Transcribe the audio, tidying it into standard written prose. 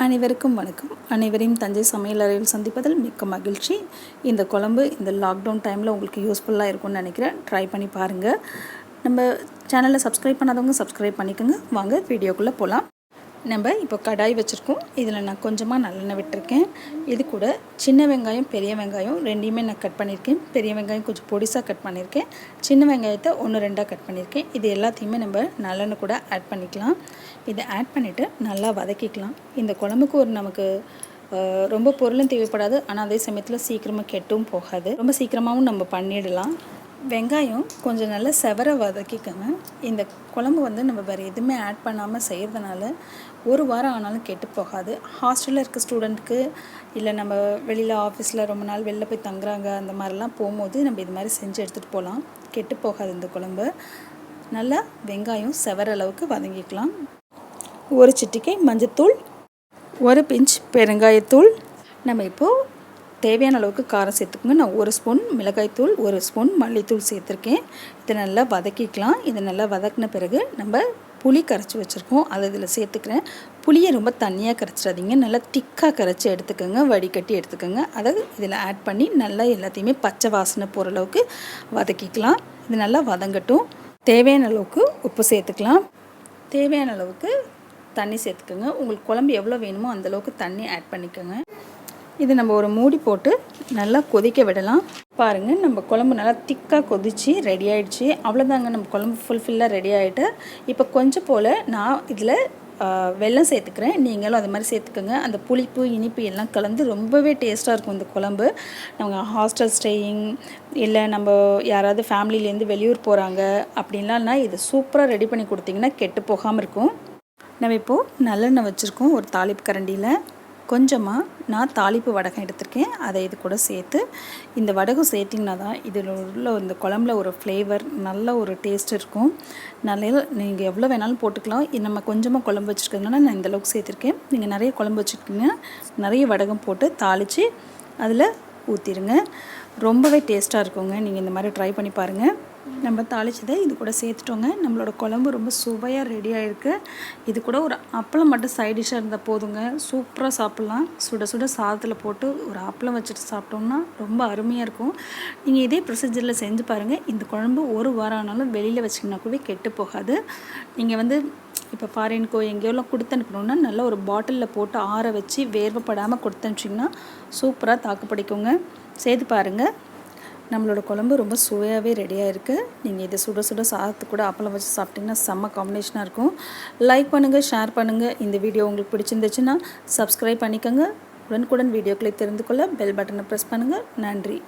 அனைவருக்கும் வணக்கம். அனைவரையும் தஞ்சை சமையலறையில் சந்திப்பதில் மிக்க மகிழ்ச்சி. இந்த குழம்பு இந்த லாக்டவுன் டைமில் உங்களுக்கு யூஸ்ஃபுல்லாக இருக்கும்னு நினைக்கிறேன். ட்ரை பண்ணி பாருங்கள். நம்ம சேனலை சப்ஸ்கிரைப் பண்ணாதவங்க சப்ஸ்கிரைப் பண்ணிக்கோங்க. வாங்க வீடியோக்குள்ளே போகலாம். நம்ம இப்போ கடாய் வச்சுருக்கோம். இதில் நான் கொஞ்சமாக நல்லெண்ணெய் விட்டுருக்கேன். இது கூட சின்ன வெங்காயம் பெரிய வெங்காயம் ரெண்டையுமே நான் கட் பண்ணியிருக்கேன். பெரிய வெங்காயம் கொஞ்சம் பொடிசாக கட் பண்ணியிருக்கேன். சின்ன வெங்காயத்தை 1-2 கட் பண்ணியிருக்கேன். இது எல்லாத்தையுமே நம்ம நல்லெண்ணெய் கூட ஆட் பண்ணிக்கலாம். இதை ஆட் பண்ணிவிட்டு நல்லா வதக்கிக்கலாம். இந்த குழம்புக்கு நமக்கு ரொம்ப பொருளும் தேவைப்படாது. ஆனால் அதே சமயத்தில் சீக்கிரமாக கெட்டும் போகாது. ரொம்ப சீக்கிரமாகவும் நம்ம பண்ணிடலாம். வெங்காயம் கொஞ்சம் நல்லா செவர வதக்கிக்கோங்க. இந்த குழம்பு நம்ம வேறு எதுவுமே ஆட் பண்ணாமல் செய்கிறதுனால 1 வாரம் ஆனாலும் கெட்டு போகாது. ஹாஸ்டலில் இருக்க ஸ்டூடெண்ட்டுக்கு இல்லை நம்ம வெளியில் ஆஃபீஸில் ரொம்ப நாள் வெளில போய் தங்குறாங்க, அந்த மாதிரிலாம் போகும்போது நம்ம இது மாதிரி செஞ்சு எடுத்துகிட்டு போகலாம். கெட்டு போகாது இந்த குழம்பு. நல்லா வெங்காயம் செவர அளவுக்கு வதங்கிக்கலாம். 1 சிட்டிகை மஞ்சத்தூள், 1 பிஞ்ச் பெருங்காயத்தூள். நம்ம இப்போது தேவையான அளவுக்கு காரம் சேர்த்துக்கோங்க. நான் 1 ஸ்பூன் மிளகாய்த்தூள், 1 ஸ்பூன் மல்லித்தூள் சேர்த்துருக்கேன். இதை நல்லா வதக்கிக்கலாம். இதை நல்லா வதக்கின பிறகு நம்ம புளி கரைச்சி வச்சுருக்கோம், அதை இதில் சேர்த்துக்கிறேன். புளியை ரொம்ப தண்ணியாக கரைச்சிடாதீங்க, நல்லா திக்காக கரைச்சி எடுத்துக்கோங்க, வடிகட்டி எடுத்துக்கோங்க. அதை இதில் ஆட் பண்ணி நல்லா எல்லாத்தையுமே பச்சை வாசனை போகிற அளவுக்கு வதக்கிக்கலாம். இது நல்லா வதங்கட்டும். தேவையான அளவுக்கு உப்பு சேர்த்துக்கலாம். தேவையான அளவுக்கு தண்ணி சேர்த்துக்கோங்க. உங்களுக்கு குழம்பு எவ்வளோ வேணுமோ அந்தளவுக்கு தண்ணி ஆட் பண்ணிக்கோங்க. இது நம்ம ஒரு மூடி போட்டு நல்லா கொதிக்க விடலாம். பாருங்கள், நம்ம குழம்பு நல்லா திக்காக கொதித்து ரெடி ஆகிடுச்சு. அவ்வளோதாங்க, நம்ம குழம்பு ஃபுல்ஃபில்லாக ரெடி ஆகிட்டு. இப்போ கொஞ்சம் போல் நான் இதில் வெல்லம் சேர்த்துக்கிறேன். நீங்களும் அது மாதிரி சேர்த்துக்கோங்க. அந்த புளிப்பு இனிப்பு எல்லாம் கலந்து ரொம்பவே டேஸ்ட்டாக இருக்கும் இந்த குழம்பு. நம்ம ஹாஸ்டல் ஸ்டேயிங் இல்லை நம்ம யாராவது ஃபேமிலியிலேருந்து வெளியூர் போகிறாங்க அப்படின்லாம்னா இது சூப்பராக ரெடி பண்ணி கொடுத்தீங்கன்னா கெட்டு போகாமல் இருக்கும். நம்ம இப்போது நல்லெண்ணெய் வச்சுருக்கோம். ஒரு தாளிப்பு கரண்டியில் கொஞ்சமாக நான் தாளிப்பு வடகம் எடுத்திருக்கேன். அதை இது கூட சேர்த்து, இந்த வடகம் சேர்த்திங்கன்னா தான் இதில் உள்ள இந்த குழம்புல ஒரு ஃப்ளேவர், நல்ல ஒரு டேஸ்ட் இருக்கும். நல்ல நீங்கள் எவ்வளோ வேணாலும் போட்டுக்கலாம். நம்ம கொஞ்சமாக குழம்பு வச்சுருக்கதுனால நான் இந்தளவுக்கு சேர்த்துருக்கேன். நீங்கள் நிறைய குழம்பு வச்சுருக்கீங்கன்னா நிறைய வடகம் போட்டு தாளித்து அதில் ஊற்றிடுங்க. ரொம்பவே டேஸ்ட்டாக இருக்குங்க. நீங்கள் இந்த மாதிரி ட்ரை பண்ணி பாருங்கள். நம்ம தாளிச்சதை இது கூட சேர்த்துட்டோங்க. நம்மளோட குழம்பு ரொம்ப சுவையாக ரெடி ஆகிருக்கு. இது கூட ஒரு அப்பளம் மட்டும் சைட் டிஷ்ஷாக இருந்தால் போதுங்க. சூப்பராக சாப்பிட்லாம். சுட சுட சாதத்தில் போட்டு ஒரு அப்பளம் வச்சுட்டு சாப்பிட்டோம்னா ரொம்ப அருமையாக இருக்கும். நீங்கள் இதே ப்ரொசீஜரில் செஞ்சு பாருங்கள். இந்த குழம்பு 1 வாரம் ஆனாலும் வெளியில் வச்சிங்கன்னா கூட கெட்டு போகாது. நீங்கள் இப்போ ஃபாரினுக்கோ எங்கேயோலாம் கொடுத்து அனுப்பணுன்னா நல்ல ஒரு பாட்டிலில் போட்டு ஆற வச்சு வேர்வைப்படாமல் கொடுத்து அனுப்பிச்சிங்கன்னா சூப்பராக தாக்கு பிடிக்குங்க. செய்து பாருங்கள். நம்மளோட குழம்பு ரொம்ப சுவையாகவே ரெடியாக இருக்குது. நீங்கள் இதை சுட சுட சாதத்து கூட அப்பளம் வச்சு சாப்பிட்டிங்கன்னா செம்ம காம்பினேஷனாக இருக்கும். லைக் பண்ணுங்கள், ஷேர் பண்ணுங்கள். இந்த வீடியோ உங்களுக்கு பிடிச்சிருந்துச்சுன்னா சப்ஸ்கிரைப் பண்ணிக்கோங்க. உடனுக்குடன் வீடியோக்களை தெரிந்து கொள்ள பெல் பட்டனை ப்ரெஸ் பண்ணுங்கள். நன்றி.